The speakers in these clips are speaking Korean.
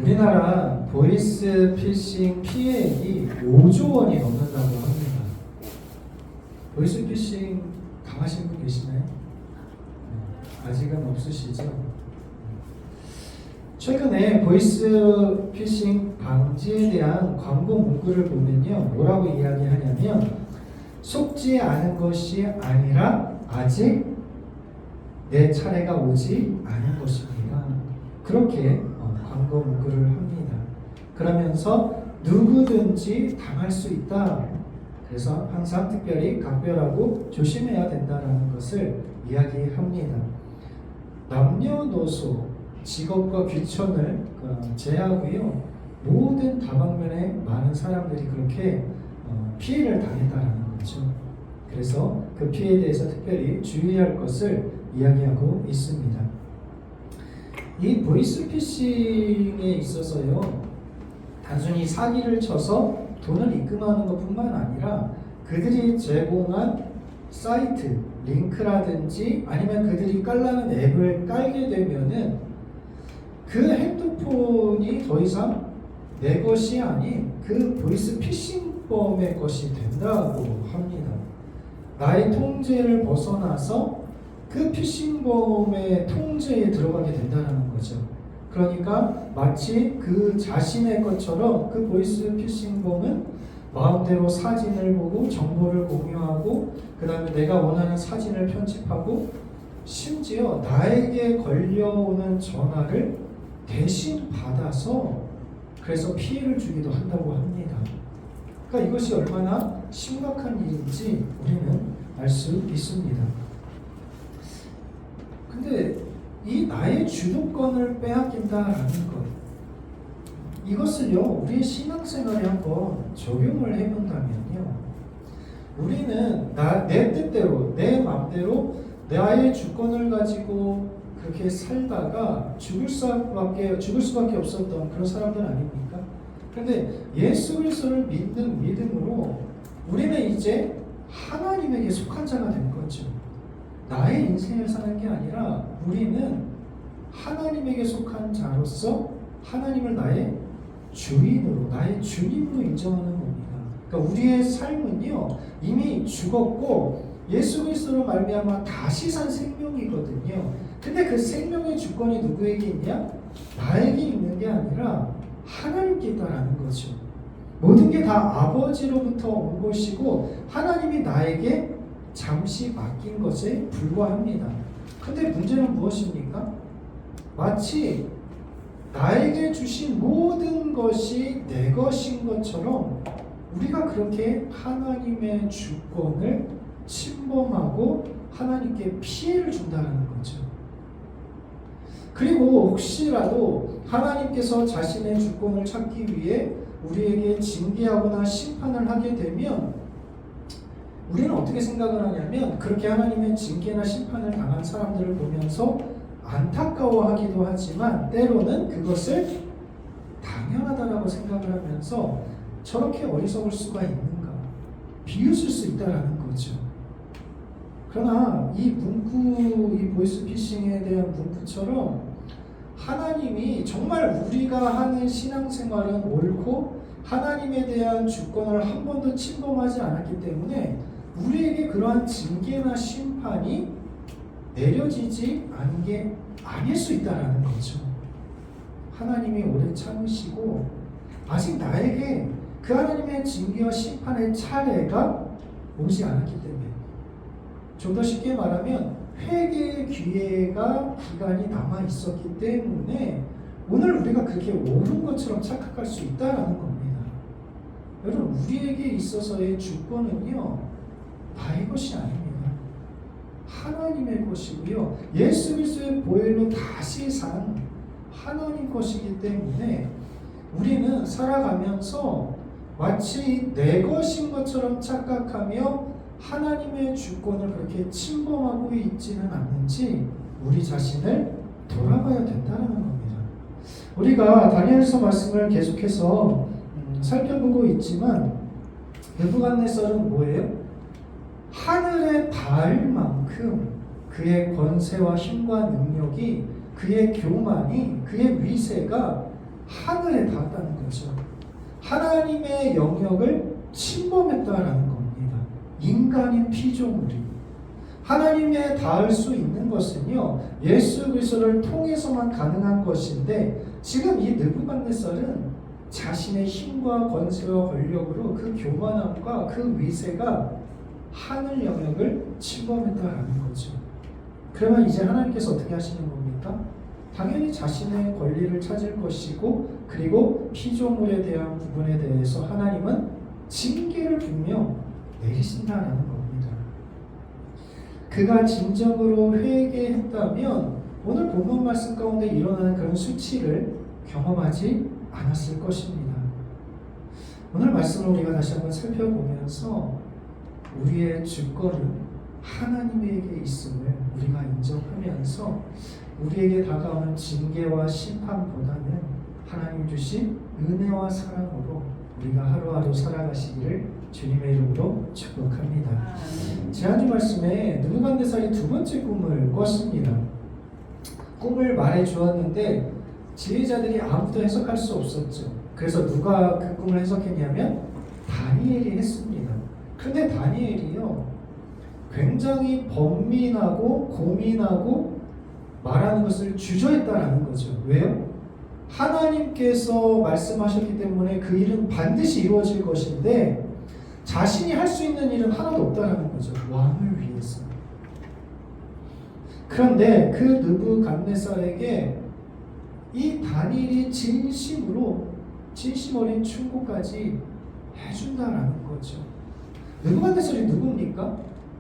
우리나라 보이스피싱 피해액이 5조 원이 넘는다고 합니다. 보이스피싱 당하신 분 계시나요? 아직은 없으시죠? 최근에 보이스피싱 방지에 대한 광고 문구를 보면요, 뭐라고 이야기하냐면 속지 않은 것이 아니라 아직 내 차례가 오지 않은 것입니다. 그렇게 광고 문구를 합니다. 그러면서 누구든지 당할 수 있다. 그래서 항상 특별히 각별하고 조심해야 된다는 것을 이야기합니다. 남녀노소, 직업과 귀천을 제하고요, 모든 다방면에 많은 사람들이 그렇게 피해를 당했다라는 거죠. 그래서 그 피해에 대해서 특별히 주의할 것을 이야기하고 있습니다. 이 보이스피싱에 있어서요, 단순히 사기를 쳐서 돈을 입금하는 것뿐만 아니라 그들이 제공한 사이트, 링크라든지 아니면 그들이 깔라는 앱을 깔게 되면은 그 핸드폰이 더 이상 내 것이 아닌 그 보이스피싱범의 것이 된다고 합니다. 나의 통제를 벗어나서 그 피싱범의 통제에 들어가게 된다는 거죠. 그러니까 마치 그 자신의 것처럼 그 보이스피싱범은 마음대로 사진을 보고 정보를 공유하고 그 다음에 내가 원하는 사진을 편집하고 심지어 나에게 걸려오는 전화를 대신 받아서 그래서 피해를 주기도 한다고 합니다. 그러니까 이것이 얼마나 심각한 일인지 우리는 알 수 있습니다. 근데 이 나의 주도권을 빼앗긴다라는 것, 이것을요, 우리의 신앙생활에 한번 적용을 해본다면요, 우리는 내 뜻대로, 내 마음대로 나의 주권을 가지고 그렇게 살다가 죽을 수밖에 없었던 그런 사람들 아닙니까? 그런데 예수 그리스도를 믿는 믿음으로 우리는 이제 하나님에게 속한 자가 된 거죠. 나의 인생을 사는 게 아니라 우리는 하나님에게 속한 자로서 하나님을 나의 주인으로, 나의 주님으로 인정하는 겁니다. 그러니까 우리의 삶은요, 이미 죽었고 예수 그리스도로 말미암아 다시 산 생명이거든요. 근데 그 생명의 주권이 누구에게 있냐? 나에게 있는 게 아니라 하나님께 있다라는 거죠. 모든 게 다 아버지로부터 온 것이고 하나님이 나에게 잠시 맡긴 것에 불과합니다. 근데 문제는 무엇입니까? 마치 나에게 주신 모든 것이 내 것인 것처럼 우리가 그렇게 하나님의 주권을 침범하고 하나님께 피해를 준다는 거죠. 그리고 혹시라도 하나님께서 자신의 주권을 찾기 위해 우리에게 징계하거나 심판을 하게 되면 우리는 어떻게 생각을 하냐면 그렇게 하나님의 징계나 심판을 당한 사람들을 보면서 안타까워하기도 하지만 때로는 그것을 당연하다라고 생각을 하면서 저렇게 어리석을 수가 있는가 비웃을 수 있다라는 거죠. 그러나 이 문구, 이 보이스피싱에 대한 문구처럼 하나님이 정말 우리가 하는 신앙생활은 옳고 하나님에 대한 주권을 한 번도 침범하지 않았기 때문에 우리에게 그러한 징계나 심판이 내려지지 않은 게 아닐 수 있다는 거죠. 하나님이 오래 참으시고 아직 나에게 그 하나님의 징계와 심판의 차례가 오지 않았기 때문에, 좀 더 쉽게 말하면 회개의 기회가 기간이 남아 있었기 때문에 오늘 우리가 그렇게 옳은 것처럼 착각할 수 있다라는 겁니다. 여러분, 우리에게 있어서의 주권은요, 나의 것이 아닙니다. 하나님의 것이고요. 예수 그리스도의 보혈로 다시 산 하나님 것이기 때문에 우리는 살아가면서 마치 내 것인 것처럼 착각하며 하나님의 주권을 그렇게 침범하고 있지는 않는지 우리 자신을 돌아봐야 된다는 겁니다. 우리가 다니엘서 말씀을 계속해서 살펴보고 있지만 느부갓네살은 뭐예요? 하늘에 닿을 만큼 그의 권세와 힘과 능력이, 그의 교만이, 그의 위세가 하늘에 닿았다는 거죠. 하나님의 영역을 침범했다라는 겁니다. 인간인 피조물이. 하나님에 닿을 수 있는 것은요, 예수 그리스도를 통해서만 가능한 것인데, 지금 이 느부갓네살은 자신의 힘과 권세와 권력으로 그 교만함과 그 위세가 하늘 영역을 침범했다라는 거죠. 그러면 이제 하나님께서 어떻게 하시는 겁니까? 당연히 자신의 권리를 찾을 것이고, 그리고 피조물에 대한 부분에 대해서 하나님은 징계를 분명 내리신다라는 겁니다. 그가 진정으로 회개했다면 오늘 본문 말씀 가운데 일어나는 그런 수치를 경험하지 않았을 것입니다. 오늘 말씀을 우리가 다시 한번 살펴보면서 우리의 주권은 하나님에게 있음을 우리가 인정하면서 우리에게 다가오는 징계와 심판보다는 하나님 주신 은혜와 사랑으로 우리가 하루하루 살아가시기를 주님의 이름으로 축복합니다. 지난주 말씀에 느부갓네살이 두 번째 꿈을 꿨습니다. 꿈을 말해 주었는데 지휘자들이 아무도 해석할 수 없었죠. 그래서 누가 그 꿈을 해석했냐면 다니엘이 했습니다. 그런데 다니엘이요, 굉장히 번민하고 고민하고 말하는 것을 주저했다라는 거죠. 왜요? 하나님께서 말씀하셨기 때문에 그 일은 반드시 이루어질 것인데 자신이 할 수 있는 일은 하나도 없다라는 거죠. 왕을 위해서. 그런데 그 느부갓네살에게 이 다니엘이 진심으로 진심 어린 충고까지 해준다라는 거죠. 느부갓네살이 누굽니까?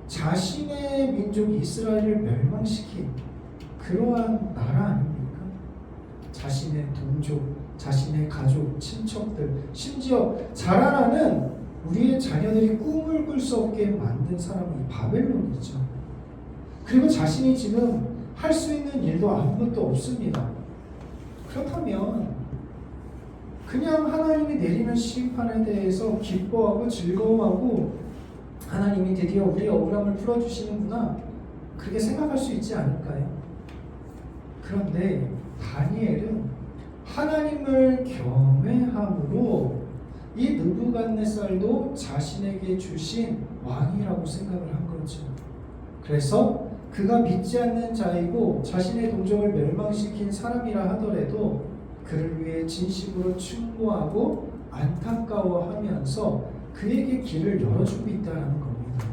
자신의 민족 이스라엘을 멸망시킨 그러한 나라 아닙니까? 자신의 동족, 자신의 가족, 친척들, 심지어 자라나는 우리의 자녀들이 꿈을 꿀 수 없게 만든 사람이 바벨론이죠. 그리고 자신이 지금 할 수 있는 일도 아무것도 없습니다. 그렇다면 그냥 하나님이 내리는 심판에 대해서 기뻐하고 즐거워하고 하나님이 드디어 우리의 억울함을 풀어주시는구나, 그렇게 생각할 수 있지 않을까요? 그런데 다니엘은 하나님을 경외함으로 이 느부갓네살도 자신에게 주신 왕이라고 생각을 한 거죠. 그래서 그가 믿지 않는 자이고 자신의 동족을 멸망시킨 사람이라 하더라도 그를 위해 진심으로 충고하고 안타까워하면서 그에게 길을 열어주고 있다는 겁니다.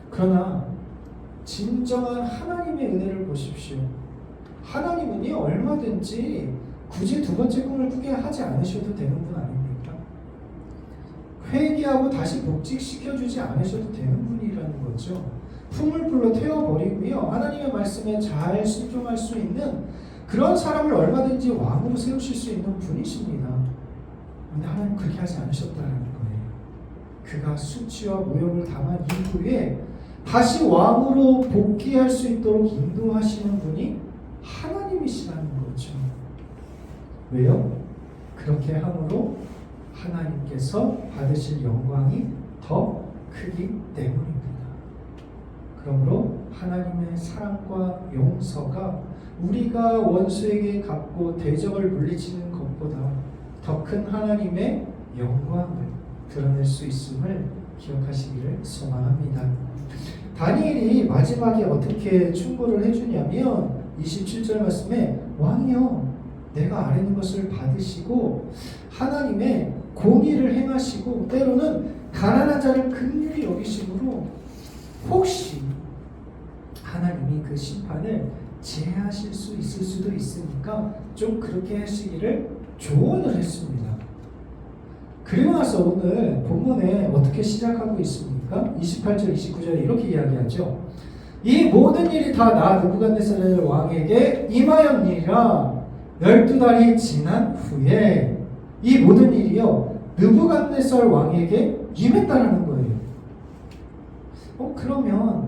그러나 진정한 하나님의 은혜를 보십시오. 하나님은요, 얼마든지 굳이 두 번째 꿈을 꾸게 하지 않으셔도 되는 분 아닙니까? 회개하고 다시 복직시켜주지 않으셔도 되는 분이라는 거죠. 품을 불러 태워버리고요, 하나님의 말씀에 잘 순종할 수 있는 그런 사람을 얼마든지 왕으로 세우실 수 있는 분이십니다. 그런데 하나님 그렇게 하지 않으셨다는 거예요. 그가 수치와 모욕을 당한 이후에 다시 왕으로 복귀할 수 있도록 인도하시는 분이 하나님이시라는 거죠. 왜요? 그렇게 함으로 하나님께서 받으실 영광이 더 크기 때문입니다. 그러므로 하나님의 사랑과 용서가 우리가 원수에게 갚고 대적을 물리치는 것보다 더 큰 하나님의 영광을 드러낼 수 있음을 기억하시기를 소망합니다. 다니엘이 마지막에 어떻게 충고를 해주냐면 27절 말씀에 왕이여, 내가 아뢰는 것을 받으시고 하나님의 공의를 행하시고 때로는 가난한 자를 긍휼히 여기심으로 혹시 하나님이 그 심판을 제하실 수 있을 수도 있으니까 좀 그렇게 하시기를 조언을 했습니다. 그리고 나서 오늘 본문에 어떻게 시작하고 있습니까? 28절 29절에 이렇게 이야기하죠. 이 모든 일이 다 나 느부갓네살 왕에게 임하였니라. 12달이 지난 후에 이 모든 일이요 느부갓네살 왕에게 임했다라는 거예요. 그러면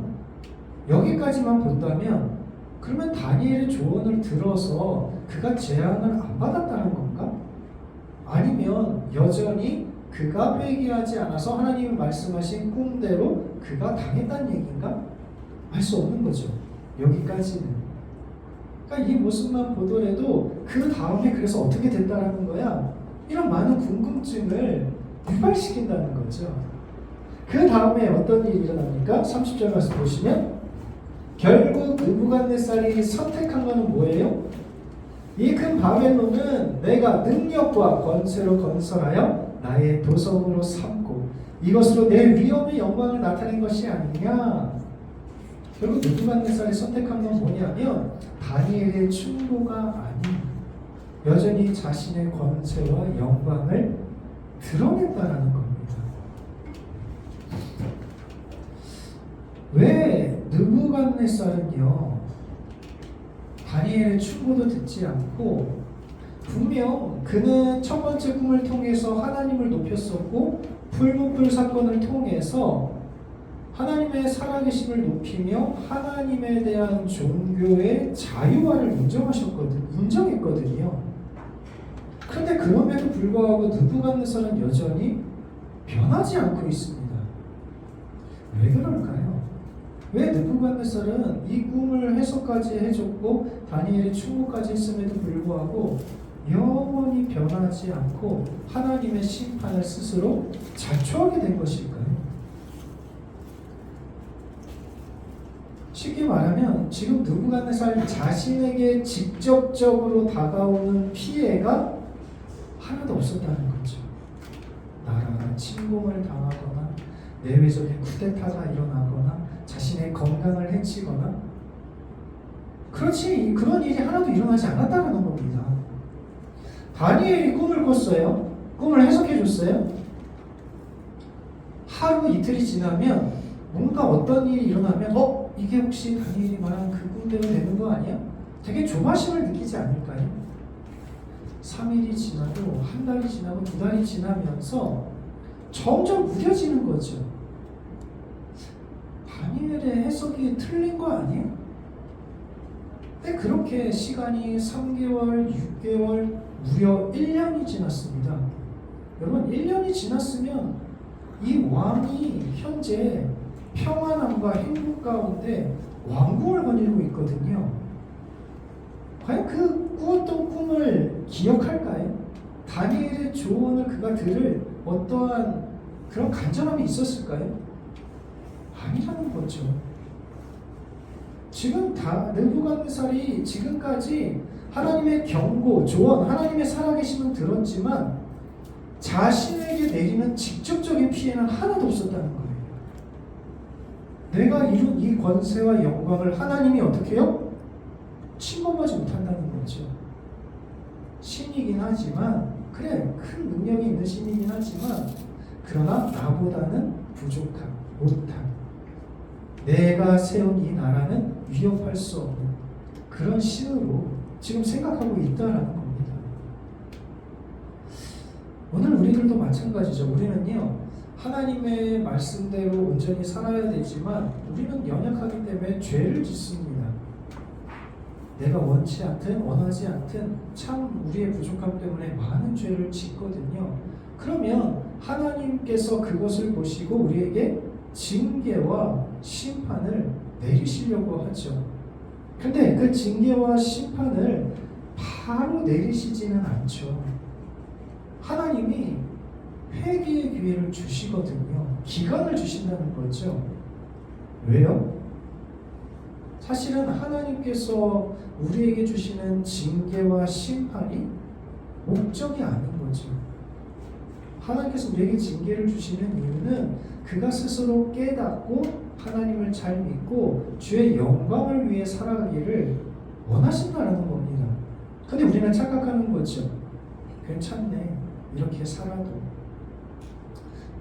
여기까지만 본다면 그러면 다니엘의 조언을 들어서 그가 재앙을 안 받았다는 건가? 아니면 여전히 그가 회개하지 않아서 하나님이 말씀하신 꿈대로 그가 당했다는 얘기인가? 알 수 없는 거죠. 여기까지는. 그러니까 이 모습만 보더라도 그 다음에 그래서 어떻게 됐다라는 거야. 이런 많은 궁금증을 유발시킨다는 거죠. 그 다음에 어떤 일이 일어납니까? 30절 말씀 보시면 결국 느부갓네살이 선택한 것은 뭐예요? 이 큰 바벨론은 내가 능력과 권세로 건설하여 나의 도성으로 삼고 이것으로 내 위엄의 영광을 나타낸 것이 아니냐. 결국 느부갓네살이 선택한 건 뭐냐면 다니엘의 충고가 아닌 여전히 자신의 권세와 영광을 드러냈다라는 겁니다. 왜 느부갓네살은요 다니엘의 충고도 듣지 않고 분명 그는 첫 번째 꿈을 통해서 하나님을 높였었고 풀무불 사건을 통해서 하나님의 살아계심을 높이며 하나님에 대한 종교의 자유화를 인정했거든요. 그런데 그럼에도 불구하고 느부갓네살은 여전히 변하지 않고 있습니다. 왜 그럴까요? 왜 느부갓네살은 이 꿈을 해석까지 해줬고 다니엘의 충고까지 했음에도 불구하고 영원히 변하지 않고 하나님의 심판을 스스로 자초하게 된 것일까요? 쉽게 말하면 지금 느부갓네살 자신에게 직접적으로 다가오는 피해가 하나도 없었다는 거죠. 나라가 침공을 당하거나 내외적인 쿠데타가 일어나거나 자신의 건강을 해치거나 그런 일이 하나도 일어나지 않았다는 겁니다. 다니엘이 꿈을 꿨어요. 꿈을 해석해 줬어요. 하루 이틀이 지나면 뭔가 어떤 일이 일어나면 이게 혹시 다니엘이 말한 그 꿈대로 되는 거 아니야? 되게 조바심을 느끼지 않을까요? 3일이 지나도 한 달이 지나고 2달이 지나면서 점점 무뎌지는 거죠. 다니엘의 해석이 틀린 거 아니에요? 근데 그렇게 시간이 3개월, 6개월, 무려 1년이 지났습니다. 여러분 1년이 지났으면 이 왕이 현재 평안함과 행복 가운데 왕궁을 거닐고 있거든요. 과연 그 꾸었던 꿈을 기억할까요? 다니엘의 조언을 그가 들을 어떠한 그런 간절함이 있었을까요? 아니라는 거죠. 지금 느부갓네살이 지금까지 하나님의 경고, 조언, 하나님의 살아계심은 들었지만 자신에게 내리는 직접적인 피해는 하나도 없었다는 거예요. 내가 이룬 이 권세와 영광을 하나님이 어떻게 해요? 침범하지 못한다는 거죠. 신이긴 하지만 큰 능력이 있는 신이긴 하지만 그러나 나보다는 부족한, 못한 내가 세운 이 나라는 위협할 수 없는 그런 신으로 지금 생각하고 있다라는 겁니다. 오늘 우리들도 마찬가지죠. 우리는요 하나님의 말씀대로 온전히 살아야 되지만 우리는 연약하기 때문에 죄를 짓습니다. 내가 원치 않든 원하지 않든 참 우리의 부족함 때문에 많은 죄를 짓거든요. 그러면 하나님께서 그것을 보시고 우리에게 징계와 심판을 내리시려고 하죠. 근데 그 징계와 심판을 바로 내리시지는 않죠. 하나님이 회개의 기회를 주시거든요. 기간을 주신다는 거죠. 왜요? 사실은 하나님께서 우리에게 주시는 징계와 심판이 목적이 아닌 거죠. 하나님께서 우리에게 징계를 주시는 이유는 그가 스스로 깨닫고 하나님을 잘 믿고 주의 영광을 위해 살아가기를 원하신다는 겁니다. 근데 우리는 착각하는 거죠. 괜찮네. 이렇게 살아도.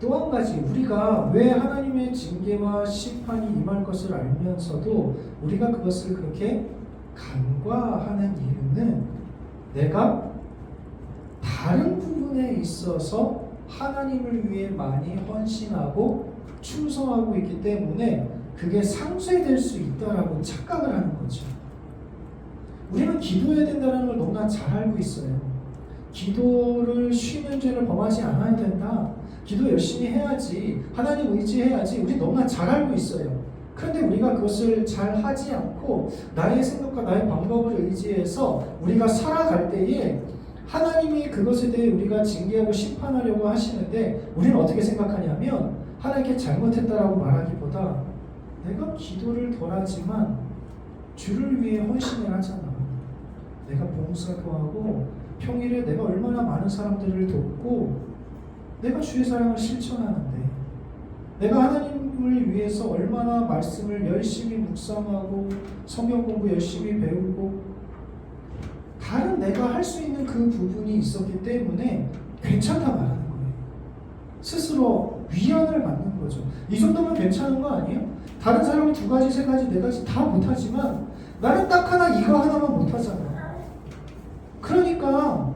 또 한 가지, 우리가 왜 하나님의 징계와 심판이 임할 것을 알면서도 우리가 그것을 그렇게 간과하는 이유는 내가 다른 부분에 있어서 하나님을 위해 많이 헌신하고 충성하고 있기 때문에 그게 상쇄될 수 있다라고 착각을 하는 거죠. 우리는 기도해야 된다는 걸 너무나 잘 알고 있어요. 기도를 쉬는 죄를 범하지 않아야 된다. 기도 열심히 해야지. 하나님 의지해야지. 우리 너무나 잘 알고 있어요. 그런데 우리가 그것을 잘 하지 않고 나의 생각과 나의 방법을 의지해서 우리가 살아갈 때에 하나님이 그것에 대해 우리가 징계하고 심판하려고 하시는데 우리는 어떻게 생각하냐면 하나님께 잘못했다라고 말하기보다 내가 기도를 덜하지만 주를 위해 헌신을 하잖아. 내가 봉사도 하고 평일에 내가 얼마나 많은 사람들을 돕고 내가 주의 사랑을 실천하는데 내가 하나님을 위해서 얼마나 말씀을 열심히 묵상하고 성경 공부 열심히 배우고 다른 내가 할 수 있는 그 부분이 있었기 때문에 괜찮다 말하는 거예요. 스스로 위안을 받는 거죠. 이 정도면 괜찮은 거 아니에요? 다른 사람은 2가지, 3가지, 4가지 다 못하지만 나는 딱 하나 이거 하나만 못하잖아. 그러니까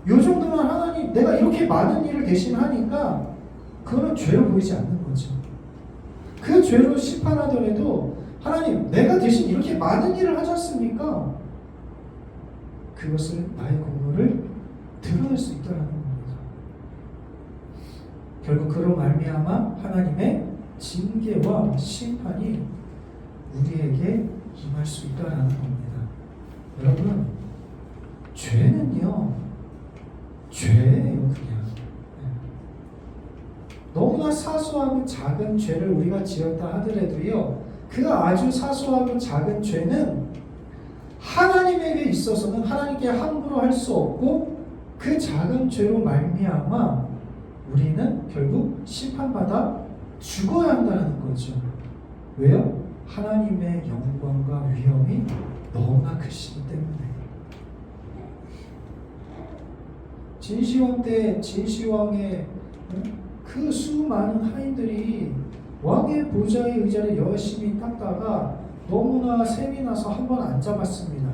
요 정도만 하나님 내가 이렇게 많은 일을 대신 하니까 그거는 죄로 보이지 않는 거죠. 그 죄로 심판하더라도 하나님 내가 대신 이렇게 많은 일을 하지 않습니까? 그것을 나의 공로를 드러낼 수 있다는 겁니다. 결국 그로 말미암아 하나님의 징계와 심판이 우리에게 임할 수 있다는 겁니다. 여러분, 죄는요, 죄예요, 그냥. 너무나 사소하고 작은 죄를 우리가 지었다 하더라도요, 그 아주 사소하고 작은 죄는 하나님에게 있어서는 하나님께 함부로 할 수 없고 그 작은 죄로 말미암아 우리는 결국 심판받아 죽어야 한다는 거죠. 왜요? 하나님의 영광과 위엄이 너무나 크시기 때문에. 진시황 때 진시황의 그 수많은 하인들이 왕의 보좌의 의자를 열심히 닦다가 너무나 셈이 나서 한 번 앉아봤습니다.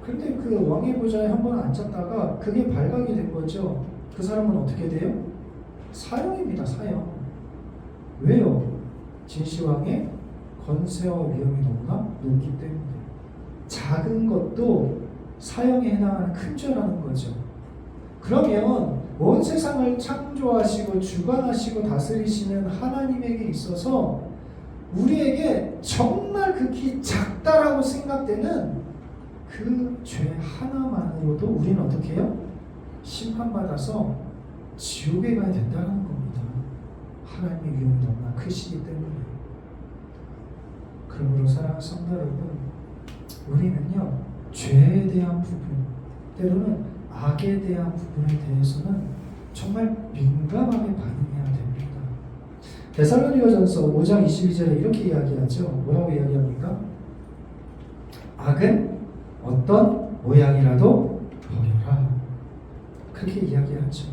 그런데 그 왕의 보좌에 한 번 앉았다가 그게 발각이 된 거죠. 그 사람은 어떻게 돼요? 사형입니다. 사형. 왜요? 진시황의 권세와 위엄이 너무나 높기 때문에. 작은 것도 사형에 해당하는 큰 죄라는 거죠. 그러면 온 세상을 창조하시고 주관하시고 다스리시는 하나님에게 있어서 우리에게 정말 극히 작다라고 생각되는 그 죄 하나만으로도 우리는 어떻게 해요? 심판받아서 지옥에 가야 된다는 겁니다. 하나님의 위엄이 너무나 크시기 때문에. 그러므로 사랑하는 성도 여러분, 우리는요, 죄에 대한 부분, 때로는 악에 대한 부분에 대해서는 정말 민감하게 반응해야 됩니다. 데살로니가전서 5장 22절에 이렇게 이야기하죠. 뭐라고 이야기합니까? 악은 어떤 모양이라도 버려라. 그렇게 이야기하죠.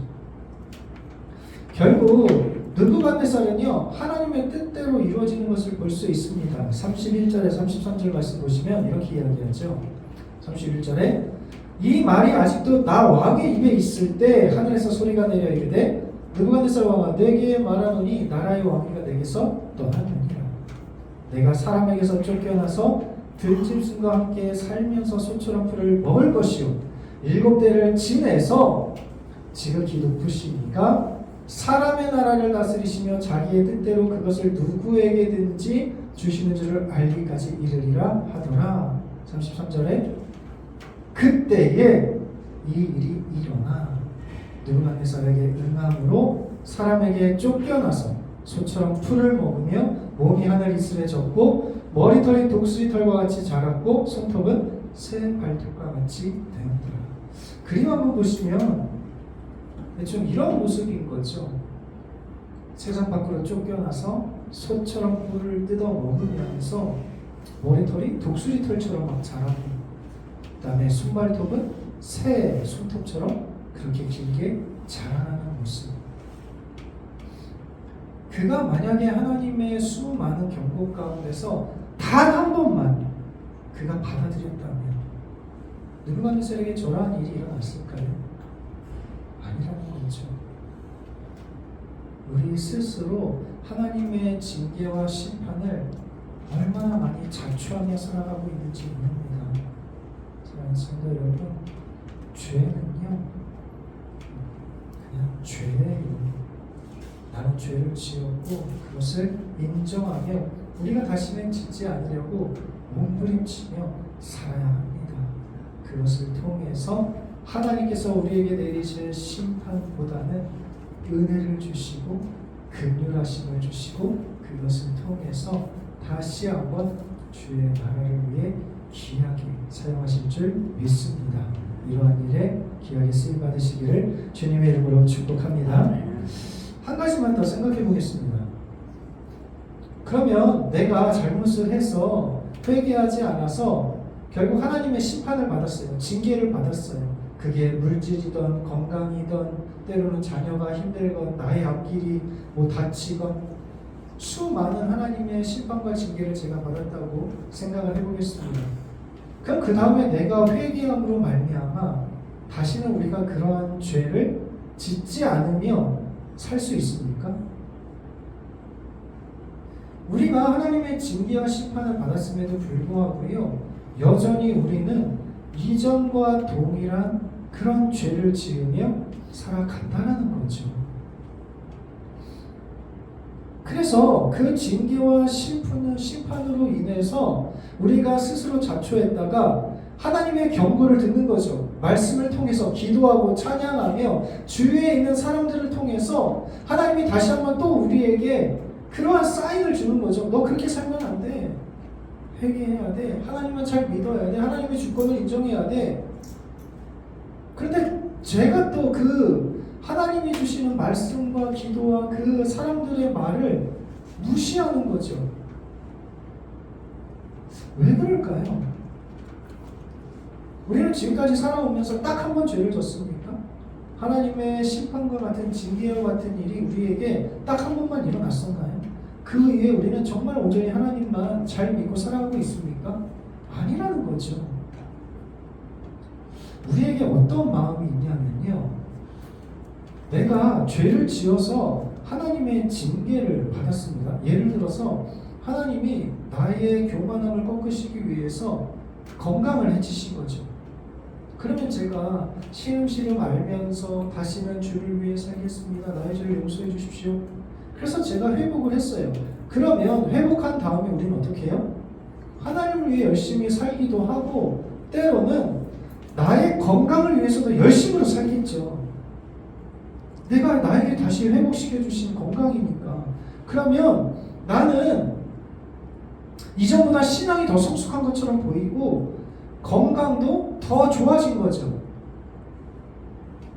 결국 느부갓네살은요, 하나님의 뜻대로 이루어지는 것을 볼 수 있습니다. 31절에 33절 말씀 보시면 이렇게 이야기하죠. 31절에 이 말이 아직도 나 왕의 입에 있을 때 하늘에서 소리가 내려 이르되 느부갓네살 왕아, 내게 말하노니 나라의 왕위가 내게서 떠났느니라. 내가 사람에게서 쫓겨나서 들짐승과 함께 살면서 소처럼 풀을 먹을 것이요 7대를 지내서 지극히 높으시니까 사람의 나라를 다스리시며 자기의 뜻대로 그것을 누구에게든지 주시는 줄을 알기까지 이르리라 하더라. 33절에 그때에 이 일이 일어나 느부갓네살에게 응함으로 사람에게 쫓겨나서 소처럼 풀을 먹으며 몸이 하늘 이슬에 젖고 머리털이 독수리털과 같이 자랐고 손톱은 새 발톱과 같이 되었더라. 그림 한번 보시면 좀 이런 모습인 거죠. 세상 밖으로 쫓겨나서 소처럼 뿔을 뜯어 먹으면서 머리털이 독수리털처럼 막 자라고, 그 다음에 손발톱은 새 손톱처럼 그렇게 길게 자라나는 모습. 그가 만약에 하나님의 수많은 경고 가운데서 단 한 번만 그가 받아들였다면 느부갓네살에게 저러한 일이 일어났을까요? 아니라는 거죠. 우리 스스로 하나님의 징계와 심판을 얼마나 많이 자초하며 살아가고 있는지 모릅니다. 사랑하는 성도 여러분, 죄는요, 그냥 죄예요. 나는 죄를 지었고 그것을 인정하며 우리가 다시는 짓지 않으려고 몸부림치며 살아야 합니다. 그것을 통해서 하나님께서 우리에게 내리실 심판보다는 은혜를 주시고 긍휼하심을 주시고 그것을 통해서 다시 한번 주의 나라를 위해 귀하게 사용하실 줄 믿습니다. 이러한 일에 귀하게 쓰임 받으시기를 주님의 이름으로 축복합니다. 한 가지만 더 생각해 보겠습니다. 그러면 내가 잘못을 해서 회개하지 않아서 결국 하나님의 심판을 받았어요. 징계를 받았어요. 그게 물질이든 건강이든 때로는 자녀가 힘들건 나의 앞길이 다치건 수많은 하나님의 심판과 징계를 제가 받았다고 생각을 해보겠습니다. 그럼 그 다음에 내가 회개함으로 말미암아 다시는 우리가 그러한 죄를 짓지 않으며 살 수 있습니까? 우리가 하나님의 징계와 심판을 받았음에도 불구하고요, 여전히 우리는 이전과 동일한 그런 죄를 지으며 살아간다는 거죠. 그래서 그 징계와 심판으로 인해서 우리가 스스로 자초했다가 하나님의 경고를 듣는 거죠. 말씀을 통해서 기도하고 찬양하며 주위에 있는 사람들을 통해서 하나님이 다시 한번 또 우리에게 그러한 사인을 주는 거죠. 너 그렇게 살면 안 돼. 회개해야 돼. 하나님만 잘 믿어야 돼. 하나님의 주권을 인정해야 돼. 그런데 제가 또 그 하나님이 주시는 말씀과 기도와 그 사람들의 말을 무시하는 거죠. 왜 그럴까요? 우리는 지금까지 살아오면서 딱 한 번 죄를 졌습니까? 하나님의 심판과 같은 징계와 같은 일이 우리에게 딱 한 번만 일어났었나요? 그 이후에 우리는 정말 온전히 하나님만 잘 믿고 살아가고 있습니까? 아니라는 거죠. 우리에게 어떤 마음이 있냐면요, 내가 죄를 지어서 하나님의 징계를 받았습니다. 예를 들어서 하나님이 나의 교만함을 꺾으시기 위해서 건강을 해치신 거죠. 그러면 제가 시름시름 알면서 다시는 주를 위해 살겠습니다. 나의 죄를 용서해 주십시오. 그래서 제가 회복을 했어요. 그러면 회복한 다음에 우리는 어떻게 해요? 하나님을 위해 열심히 살기도 하고 때로는 나의 건강을 위해서도 열심으로 살겠죠. 내가 나에게 다시 회복시켜 주신 건강이니까. 그러면 나는 이전보다 신앙이 더 성숙한 것처럼 보이고 건강도 더 좋아진 거죠.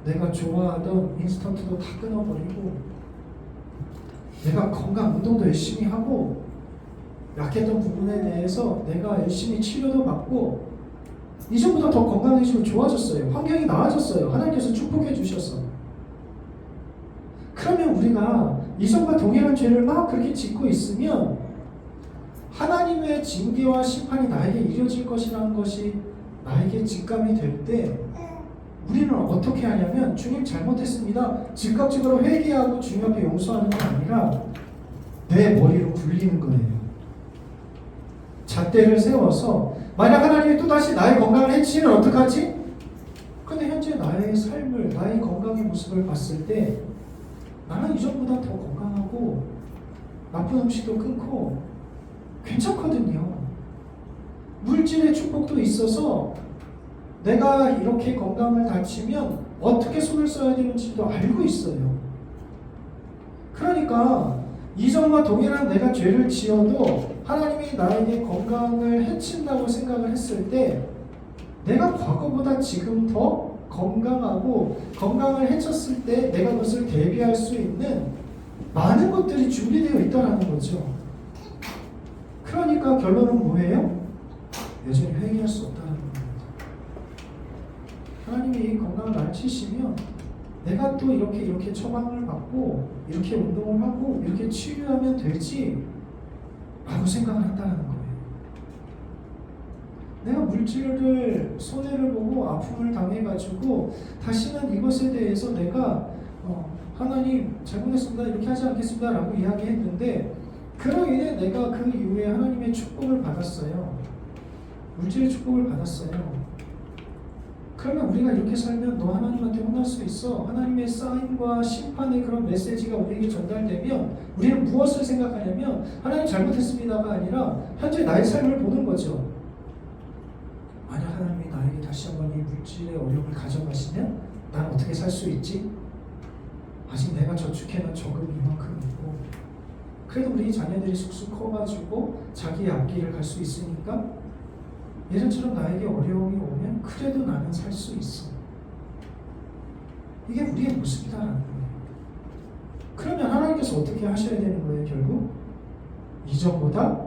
내가 좋아하던 인스턴트도 다 끊어버리고 내가 건강 운동도 열심히 하고 약했던 부분에 대해서 내가 열심히 치료도 받고 이전보다 더 건강해지고 좋아졌어요. 환경이 나아졌어요. 하나님께서 축복해 주셔서. 그러면 우리가 이전과 동일한 죄를 막 그렇게 짓고 있으면 하나님의 징계와 심판이 나에게 이뤄질 것이라는 것이 나에게 직감이 될 때 우리는 어떻게 하냐면 주님 잘못했습니다. 즉각적으로 회개하고 주님 앞에 용서하는 게 아니라 내 머리로 굴리는 거예요. 잣대를 세워서 만약 하나님이 또다시 나의 건강을 해치면 어떡하지? 근데 현재 나의 삶을, 나의 건강의 모습을 봤을 때 나는 이전보다 더 건강하고 나쁜 음식도 끊고 괜찮거든요. 물질의 축복도 있어서 내가 이렇게 건강을 다치면 어떻게 손을 써야 되는지도 알고 있어요. 그러니까 이전과 동일한 내가 죄를 지어도 하나님이 나에게 건강을 해친다고 생각을 했을 때 내가 과거보다 지금 더 건강하고 건강을 해쳤을 때 내가 그것을 대비할 수 있는 많은 것들이 준비되어 있다는 거죠. 그러니까 결론은 뭐예요? 여전히 회개할 수 없다는 겁니다. 하나님이 건강을 날 치시면 내가 또 이렇게 처방을 받고 이렇게 운동을 하고 이렇게 치유하면 되지 라고 생각을 한다는 거예요. 내가 물질을 손해를 보고 아픔을 당해가지고 다시는 이것에 대해서 내가 하나님 잘못했습니다 이렇게 하지 않겠습니다 라고 이야기했는데 그로 인해 내가 그 이후에 하나님의 축복을 받았어요. 물질의 축복을 받았어요. 그러면 우리가 이렇게 살면 너 하나님한테 혼날 수 있어. 하나님의 사인과 심판의 그런 메시지가 우리에게 전달되면 우리는 무엇을 생각하냐면 하나님 잘못했습니다가 아니라 현재 나의 삶을 보는 거죠. 만약 하나님이 나에게 다시 한번 이 물질의 어려움을 가져가시면 난 어떻게 살 수 있지? 아직 내가 저축해놓은 저금이 이만큼 있고 그래도 우리 자녀들이 쑥쑥 커가지고 자기의 앞길을 갈 수 있으니까 예전처럼 나에게 어려움이 오면 그래도 나는 살 수 있어. 이게 우리의 모습이다라는 거예요. 그러면 하나님께서 어떻게 하셔야 되는 거예요? 결국 이전보다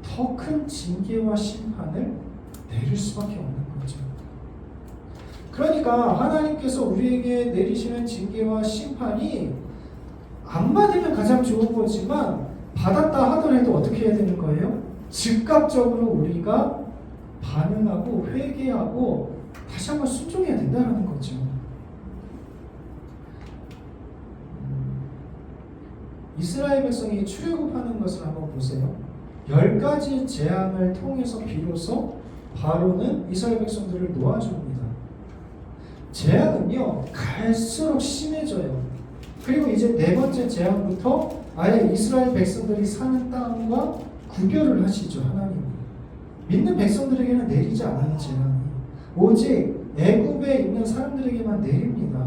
더 큰 징계와 심판을 내릴 수밖에 없는 거죠. 그러니까 하나님께서 우리에게 내리시는 징계와 심판이 안 받으면 가장 좋은 거지만 받았다 하더라도 어떻게 해야 되는 거예요? 즉각적으로 우리가 반응하고 회개하고 다시 한번 순종해야 된다는 거죠. 이스라엘 백성이 출애굽하는 것을 한번 보세요. 10가지 재앙을 통해서 비로소 바로는 이스라엘 백성들을 놓아줍니다. 재앙은요 갈수록 심해져요. 그리고 이제 4번째 재앙부터 아예 이스라엘 백성들이 사는 땅과 구별을 하시죠. 하나님이 믿는 백성들에게는 내리지 않아요. 재앙이 오직 애굽에 있는 사람들에게만 내립니다.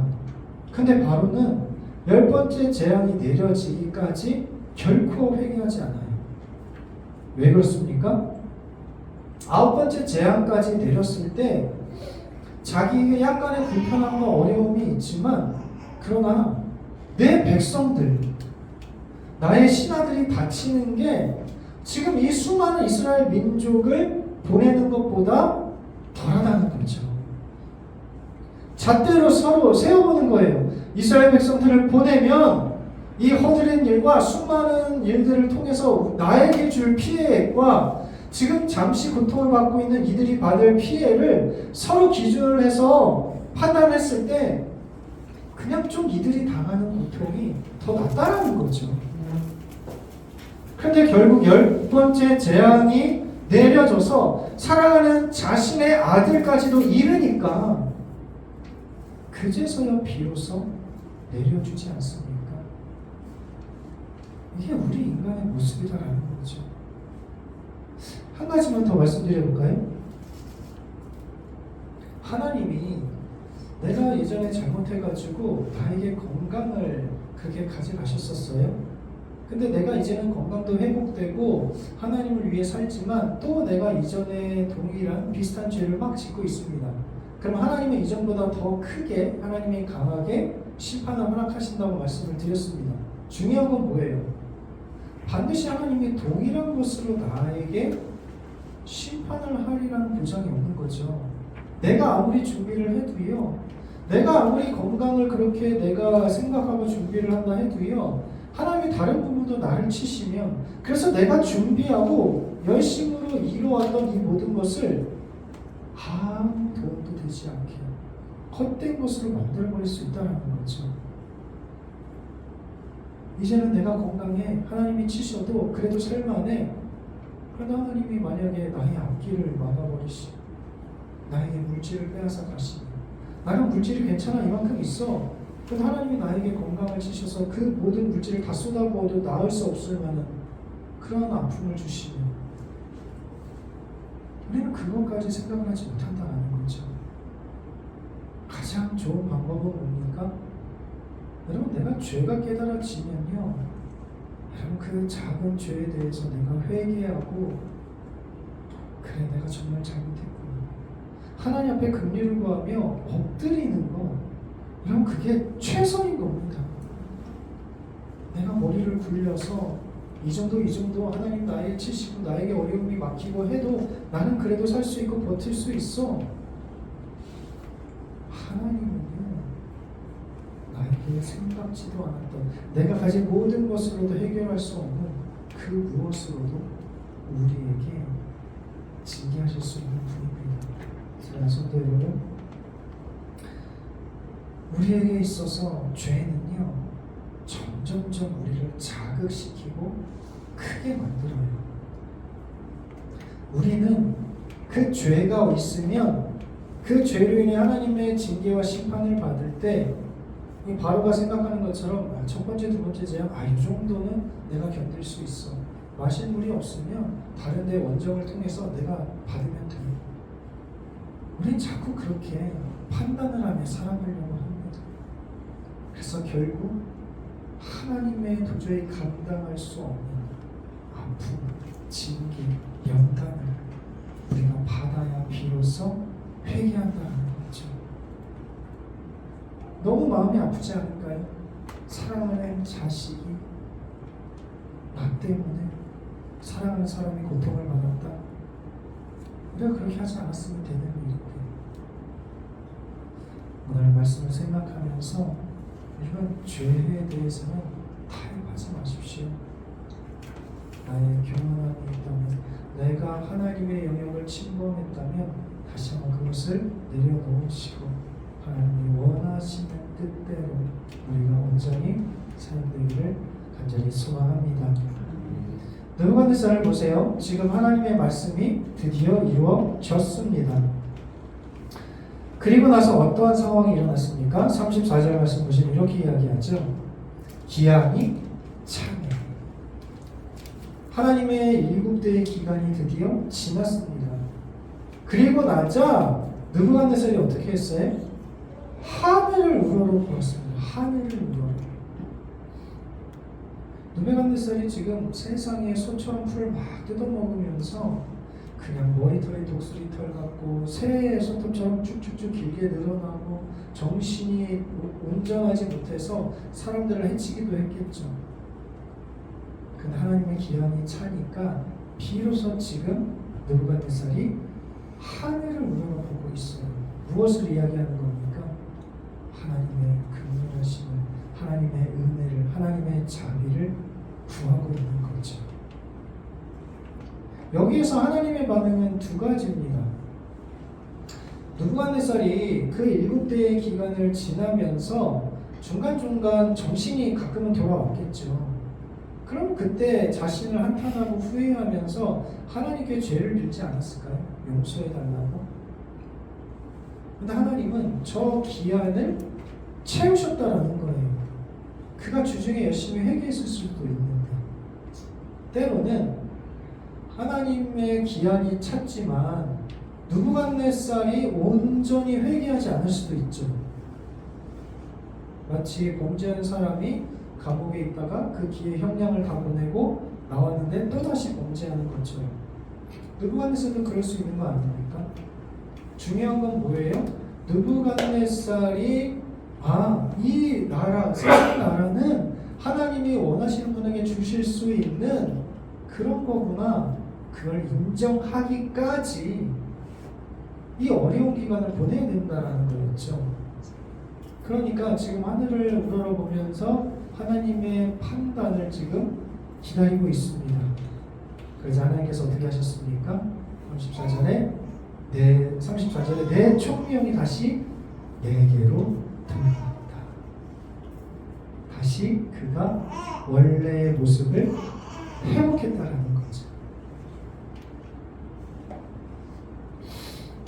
근데 바로는 10번째 재앙이 내려지기까지 결코 회개하지 않아요. 왜 그렇습니까? 9번째 재앙까지 내렸을 때 자기에게 약간의 불편함과 어려움이 있지만 그러나 내 백성들, 나의 신하들이 다치는 게 지금 이 수많은 이스라엘 민족을 보내는 것보다 덜하다는 거죠. 잣대로 서로 세워보는 거예요. 이스라엘 백성들을 보내면 이 허드렛 일과 수많은 일들을 통해서 나에게 줄 피해과 지금 잠시 고통을 받고 있는 이들이 받을 피해를 서로 기준을 해서 판단했을 때 그냥 좀 이들이 당하는 고통이 더 낫다라는 거죠. 그런데 결국 10번째 재앙이 내려져서 사랑하는 자신의 아들까지도 잃으니까 그제서야 비로소 내려주지 않습니까? 이게 우리 인간의 모습이다라는 거죠. 한 가지만 더 말씀드려볼까요? 하나님이 내가 예전에 잘못해가지고 나에게 건강을 그렇게 가져가셨었어요. 근데 내가 이제는 건강도 회복되고 하나님을 위해 살지만 또 내가 이전에 동일한 비슷한 죄를 막 짓고 있습니다. 그럼 하나님은 이전보다 더 크게 하나님이 강하게 심판을 허락하신다고 말씀을 드렸습니다. 중요한 건 뭐예요? 반드시 하나님이 동일한 것으로 나에게 심판을 하리라는 보장이 없는 거죠. 내가 아무리 준비를 해도요, 내가 아무리 건강을 그렇게 내가 생각하고 준비를 한다 해도요, 하나님이 다른 부분도 나를 치시면 그래서 내가 준비하고 열심으로 이루어왔던 이 모든 것을 아무 도움도 되지 않게 헛된 것으로 만들어버릴 수 있다는 거죠. 이제는 내가 건강해 하나님이 치셔도 그래도 살만해. 그러나 하나님이 만약에 나의 앞길을 막아버리시고 나에게 물질을 빼앗아 가시고 나는 물질이 괜찮아 이만큼 있어. 그런데 하나님이 나에게 건강을 주셔서 그 모든 물질을 다 쏟아부어도 나을 수 없을 만한 그런 아픔을 주시면 우리는 그것까지 생각을 하지 못한다는 거죠. 가장 좋은 방법은 뭡니까? 여러분 내가 죄가 깨달아지면요, 여러분 그 작은 죄에 대해서 내가 회개하고 그래 내가 정말 잘못했구나 하나님 앞에 긍휼을 구하며 엎드리는 거, 여러분 그게 최선인 겁니다. 내가 머리를 굴려서 이 정도 하나님 나의 치시고 나에게 어려움이 막히고 해도 나는 그래도 살 수 있고 버틸 수 있어. 하나님은요 나에게 생각지도 않았던 내가 가진 모든 것으로도 해결할 수 없는 그 무엇으로도 우리에게 징계하실 수 있는 분입니다. 사랑하는 성도 여러분, 우리에게 있어서 죄는요 점점점 우리를 자극시키고 크게 만들어요. 우리는 그 죄가 있으면 그 죄로 인해 하나님의 징계와 심판을 받을 때 이 바로가 생각하는 것처럼 첫 번째, 두 번째 재앙 이 정도는 내가 견딜 수 있어. 마실 물이 없으면 다른 데 원정을 통해서 내가 받으면 돼. 우린 자꾸 그렇게 판단을 하며 살아가려고 합니다. 그래서 결국 하나님의 도저히 감당할 수 없는 아픔, 징계, 연단을 우리가 받아야 비로소 회개한다는 거죠. 너무 마음이 아프지 않을까요? 사랑하는 자식이 나 때문에 사랑하는 사람이 고통을 받았다. 우리가 그렇게 하지 않았으면 되는 일인데 오늘 말씀을 생각하면서 이런 죄에 대해서는 타협하지 마십시오. 나의 교만함이 있다면, 내가 하나님의 영역을 침범했다면 다시 한번 그것을 내려놓으시고 하나님이 원하시는 뜻대로 우리가 온전히 사용되기를 간절히 소망합니다. 느부갓네살을 보세요. 지금 하나님의 말씀이 드디어 이루어졌습니다. 그리고 나서 어떠한 상황이 일어났습니까? 34절 말씀 보시면 이렇게 이야기하죠. 기한이 차네. 하나님의 7대의 기간이 드디어 지났습니다. 그리고 나자 느부갓네살이 어떻게 했어요? 하늘을 우러러 보았습니다. 하늘을 우러러. 느부갓네살이 지금 세상에 소처럼 풀을 막 뜯어먹으면서 그냥 머리털이 독수리털 같고 새의 손톱처럼 쭉쭉쭉 길게 늘어나고 정신이 온전하지 못해서 사람들을 해치기도 했겠죠. 근데 하나님의 기한이 차니까 비로소 지금 느부갓네살이 하늘을 우러러보고 있어요. 무엇을 이야기하는 겁니까? 하나님의 긍휼하심을, 하나님의 은혜를, 하나님의 자비를 구하고 있는 거죠. 여기에서 하나님의 반응은 두 가지입니다. 느부갓네살이 그 7대의 기간을 지나면서 중간중간 정신이 가끔은 돌아왔겠죠. 그럼 그때 자신을 한탄하고 후회하면서 하나님께 죄를 빌지 않았을까요? 용서해달라고. 근데 하나님은 저 기한을 채우셨다라는 거예요. 그가 주중에 열심히 회개했을 수도 있는데 때로는 하나님의 기한이 찼지만 느부갓네살이 온전히 회개하지 않을 수도 있죠. 마치 범죄한 사람이 감옥에 있다가 그 기회 형량을 다 보내고 나왔는데 또다시 범죄하는 것처럼 느부갓네살도 그럴 수 있는 거 아닙니까? 중요한 건 뭐예요? 느부갓네살이 이 나라, 세상 나라는 하나님이 원하시는 분에게 주실 수 있는 그런 거구나. 그걸 인정하기까지 이 어려운 기간을 보내야 된다는 거였죠. 그러니까 지금 하늘을 우러러보면서 하나님의 판단을 지금 기다리고 있습니다. 그래서 하나님께서 어떻게 하셨습니까? 34절에 내 총명이 다시 내게로 돌아왔다. 다시 그가 원래의 모습을 회복했다라는 거죠.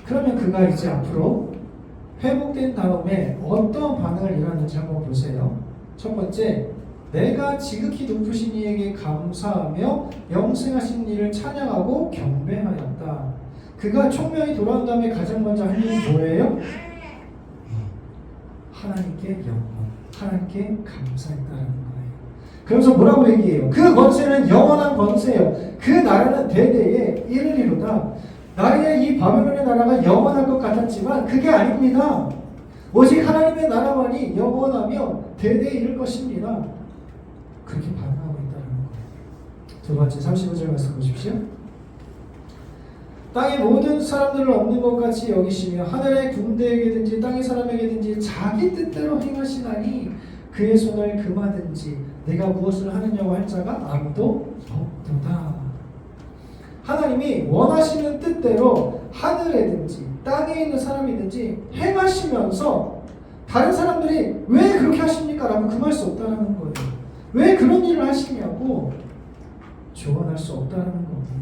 그러면 그가 이제 앞으로 회복된 다음에 어떤 반응을 일어나는지 한번 보세요. 첫 번째, 내가 지극히 높으신 이에게 감사하며 영생하신 이를 찬양하고 경배하였다. 그가 총명이 돌아온 다음에 가장 먼저 할 일이 뭐예요? 하나님께 영원, 하나님께 감사했다라는 거예요. 그러면서 뭐라고 얘기해요? 그 권세는 영원한 권세예요. 그 나라는 대대에 이르리로다. 나의 이 바벨론의 나라가 영원할 것 같았지만 그게 아닙니다. 오직 하나님의 나라만이 영원하며 대대에 이를 것입니다. 그렇게 반응하고 있다는 거예요. 두 번째 35절 말씀 보십시오. 땅의 모든 사람들을 없는 것 같이 여기시며 하늘의 군대에게든지 땅의 사람에게든지 자기 뜻대로 행하시나니 그의 손을 금하든지 내가 무엇을 하느냐고 할 자가 아무도 없도다. 하나님이 원하시는 뜻대로 하늘에든지 땅에 있는 사람이든지 행하시면서 다른 사람들이 왜 그렇게 하십니까? 라고 금할 수 없다는 거예요. 왜 그런 일을 하시냐고 조언할 수 없다는 겁니다.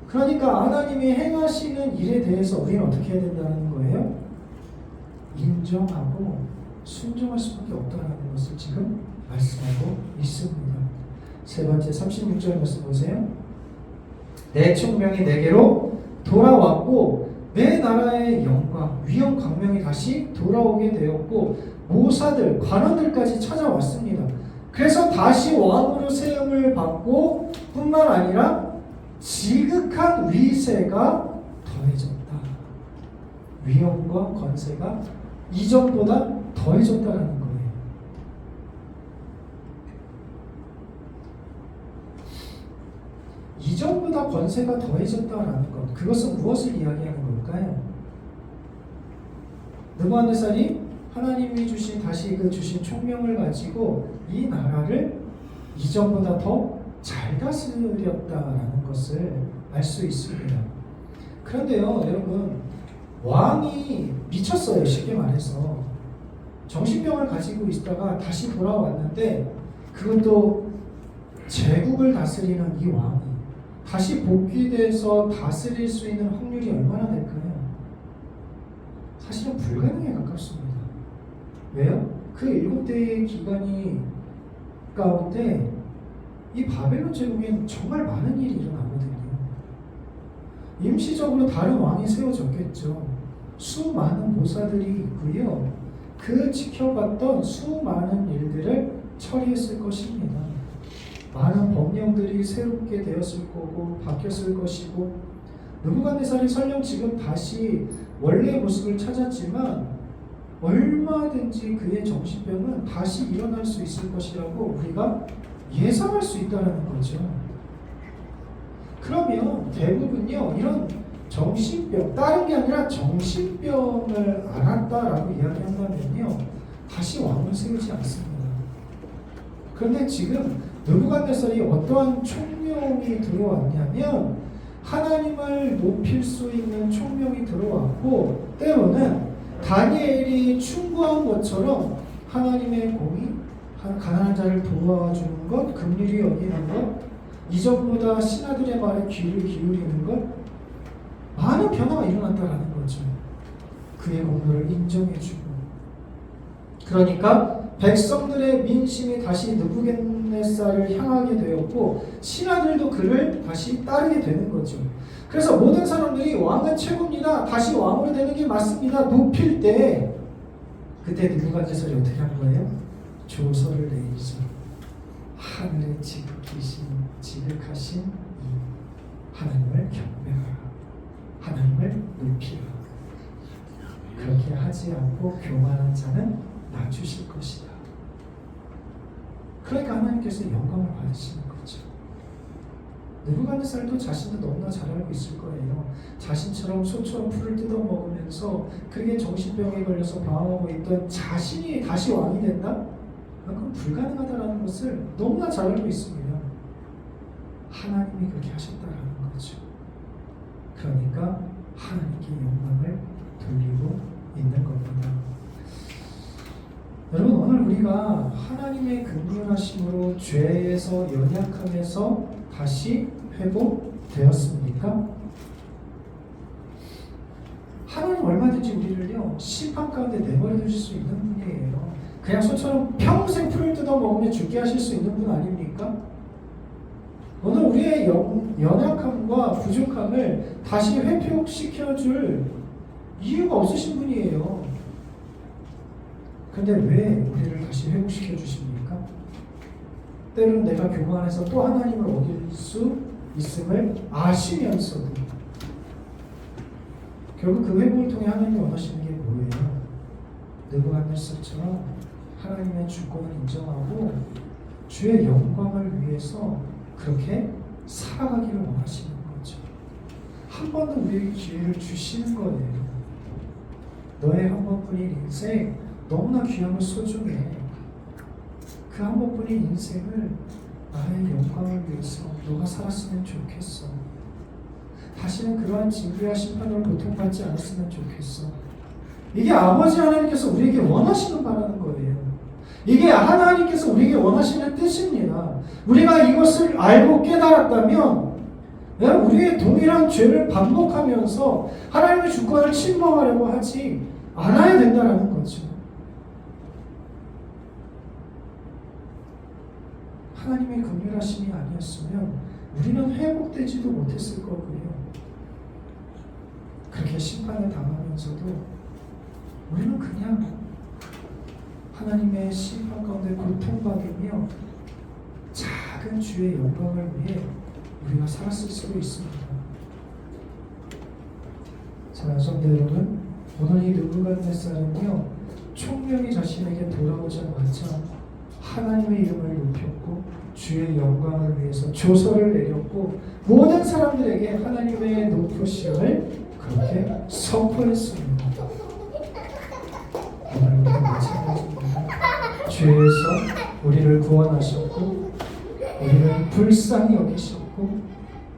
그러니까 하나님이 행하시는 일에 대해서 우리는 어떻게 해야 된다는 거예요? 인정하고 순종할 수밖에 없다는 것을 지금 말씀하고 있습니다. 세 번째 36절 말씀 보세요. 내 총명이 내게로 돌아왔고 내 나라의 영광, 위엄 광명이 다시 돌아오게 되었고 모사들, 관원들까지 찾아왔습니다. 그래서 다시 왕으로 세움을 받고 뿐만 아니라 지극한 위세가 더해졌다. 위엄과 권세가 이전보다 더해졌다는 거예요. 이전보다 권세가 더해졌다라는 것, 그것은 무엇을 이야기하는 걸까요? 느부갓네살이 하나님이 주신 다시 주신 총명을 가지고 이 나라를 이전보다 더 잘 다스렸다라는 것을 알 수 있습니다. 그런데요, 여러분, 왕이 미쳤어요. 쉽게 말해서 정신병을 가지고 있다가 다시 돌아왔는데 그것도 제국을 다스리는 이 왕이 다시 복귀돼서 다스릴 수 있는 확률이 얼마나 될까요? 사실은 불가능에 가깝습니다. 왜요? 그 7대의 기간이 가운데 이 바벨론 제국엔 정말 많은 일이 일어나거든요. 임시적으로 다른 왕이 세워졌겠죠. 수많은 모사들이 있고요. 그 지켜봤던 수많은 일들을 처리했을 것입니다. 많은 법령들이 새롭게 되었을 거고 바뀌었을 것이고 느부갓네살이 설령 지금 다시 원래의 모습을 찾았지만 얼마든지 그의 정신병은 다시 일어날 수 있을 것이라고 우리가 예상할 수 있다는 거죠. 그러면 대부분요 이런 정신병, 다른 게 아니라 정신병을 앓았다라고 이야기한다면요 다시 왕을 세우지 않습니다. 그런데 지금 느부갓네살이 어떠한 총명이 들어왔냐면 하나님을 높일 수 있는 총명이 들어왔고 때로는 다니엘이 충고한 것처럼 하나님의 공의, 가난한 자를 도와주는 것, 긍휼히 여기는 것, 이전보다 신하들의 말에 귀를 기울이는 것, 많은 변화가 일어났다라는 거죠. 그의 공로를 인정해주고, 그러니까 백성들의 민심이 다시 느부갓네살을 향하게 되었고 신하들도 그를 다시 따르게 되는 거죠. 그래서 모든 사람들이 왕은 최고입니다. 다시 왕으로 되는 게 맞습니다. 높일 때 그때 느부갓네살이 어떻게 한 거예요? 조서를 내리죠. 하늘에 지극하신 하나님을 경배하라. 하나님을 높이라. 그렇게 하지 않고 교만한 자는 낮추실 것이다. 그러니까 하나님께서 영광을 받으시는 거죠. 느부갓네살도 자신도 너무나 잘 알고 있을 거예요. 자신처럼 소처럼 풀을 뜯어먹으면서 그게 정신병에 걸려서 방황하고 있던 자신이 다시 왕이 된다? 그건 불가능하다는 것을 너무나 잘 알고 있습니다. 하나님이 그렇게 하셨다라는 거죠. 그러니까 하나님께 영광을 돌리고 있는 겁니다. 여러분, 오늘 우리가 하나님의 긍휼하심으로 죄에서 연약함에서 다시 회복되었습니까? 하나님 얼마든지 우리를요 심판 가운데 내버려 두실 수 있는 분이에요. 그냥 소처럼 평생 풀을 뜯어 먹으며 죽게 하실 수 있는 분 아닙니까? 오늘 우리의 연약함과 부족함을 다시 회복시켜줄 이유가 없으신 분이에요. 근데 왜 우리를 다시 회복시켜 주십니까? 때로는 내가 교만해서 또 하나님을 어길 수 있음을 아시면서도 결국 그 회복을 통해 하나님이 원하시는 게 뭐예요? 느부갓네살처럼 하나님의 주권을 인정하고 주의 영광을 위해서 그렇게 살아가기를 원하시는 거죠. 한 번 더 우리에게 기회를 주시는 거예요. 너의 한 번뿐인 인생 너무나 귀하고 소중해. 그 한 번뿐인 인생을 나의 영광을 위해서 너가 살았으면 좋겠어. 다시는 그러한 징계와 심판을 고통받지 않았으면 좋겠어. 이게 아버지 하나님께서 우리에게 원하시는 바라는 거예요. 이게 하나님께서 우리에게 원하시는 뜻입니다. 우리가 이것을 알고 깨달았다면 우리의 동일한 죄를 반복하면서 하나님의 주권을 침범하려고 하지 않아야 된다는 거죠. 하나님의 긍휼하심이 아니었으면 우리는 회복되지도 못했을 거고요. 그렇게 심판을 당하면서도 우리는 그냥 하나님의 심판 가운데 고통받으며 작은 주의 영광을 위해 우리가 살았을 수도 있습니다. 사랑하는 성도 여러분, 오늘 이 느부갓네살은요 총명이 자신에게 돌아오자마자 하나님의 이름을 높였고 주의 영광을 위해서 조서를 내렸고 모든 사람들에게 하나님의 높으심을 그렇게 선포했습니다. 오늘 우리가 마찬가지입니다. 죄에서 우리를 구원하셨고 우리를 불쌍히 여기셨고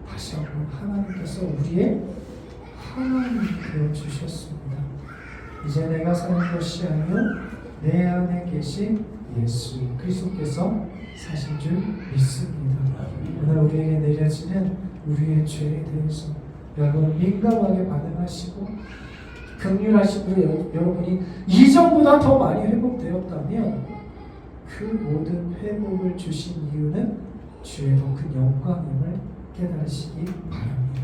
다시 한번 하나님께서 우리의 하나님이 되어주셨습니다. 이제 내가 사는 것이 아니요 내 안에 계신 예수 그리스도께서 사신 줄 믿습니다. 오늘 우리에게 내려지는 우리의 죄에 대해서 여러분 민감하게 반응하시고 긍휼하심으로 여러분이 이전보다 더 많이 회복되었다면 그 모든 회복을 주신 이유는 주의 더 큰 영광임을 깨달으시기 바랍니다.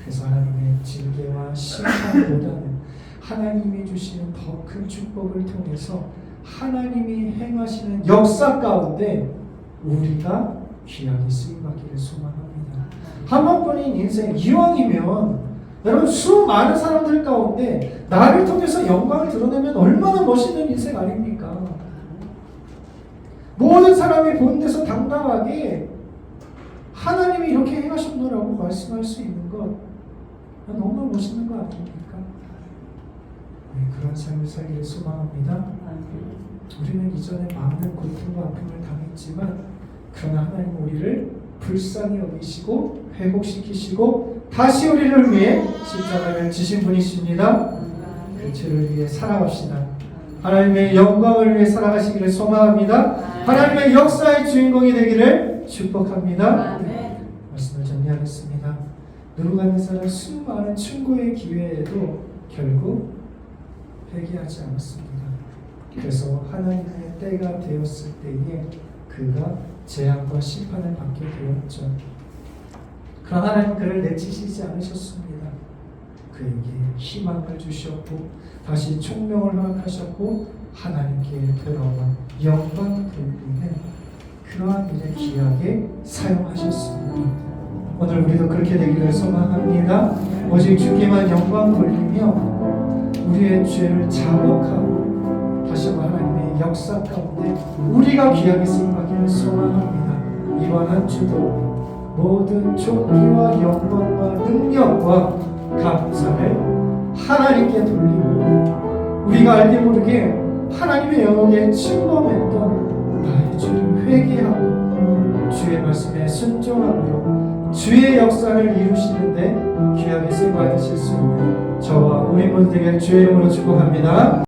그래서 하나님의 징계와 심판보다는 하나님이 주시는 더 큰 축복을 통해서 하나님이 행하시는 역사 가운데 우리가 귀하게 쓰임받기를 소망합니다. 한 번뿐인 인생 이왕이면 여러분 수많은 사람들 가운데 나를 통해서 영광을 드러내면 얼마나 멋있는 인생 아닙니까? 모든 사람이 보는 데서 당당하게 하나님이 이렇게 행하셨노라고 말씀할 수 있는 것 너무 멋있는 거 아닙니까? 네, 그런 삶을 살기를 소망합니다. 우리는 이전에 많은 고통과 아픔을 당했지만 그러나 하나님은 우리를 불쌍히 여기시고 회복시키시고 다시 우리를 위해 십자가를 지신 분이십니다. 그 죄를 위해 살아갑시다. 하나님의 영광을 위해 살아가시기를 소망합니다. 하나님의 역사의 주인공이 되기를 축복합니다. 말씀을 정리하겠습니다. 느부갓네살은 수많은 충고의 기회에도 결국 회개하지 않았습니다. 그래서 하나님의 때가 되었을 때에 그가 재앙과 심판을 받게 되었죠. 그러나 하나님 그를 내치시지 않으셨습니다. 그에게 희망을 주셨고 다시 총명을 허락하셨고 하나님께 돌아와 영광 돌리는 그러한 일에 귀하게 사용하셨습니다. 오늘 우리도 그렇게 되기를 소망합니다. 오직 주께만 영광 돌리며 우리의 죄를 자복하고 다시 한번 하나님의 역사 가운데 우리가 귀하게 쓰임받기를 소망합니다. 이번 한 주도 모든 존귀와 영광과 능력과 감사를 하나님께 돌리고 우리가 알게 모르게 하나님의 영역에 침범했던 나의 죄를 회개하고 주의 말씀에 순종함으로 주의 역사를 이루시는데 귀하게 쓰임받으실 수 있는 저와 우리 모두 되게 주의 이름으로 축복합니다.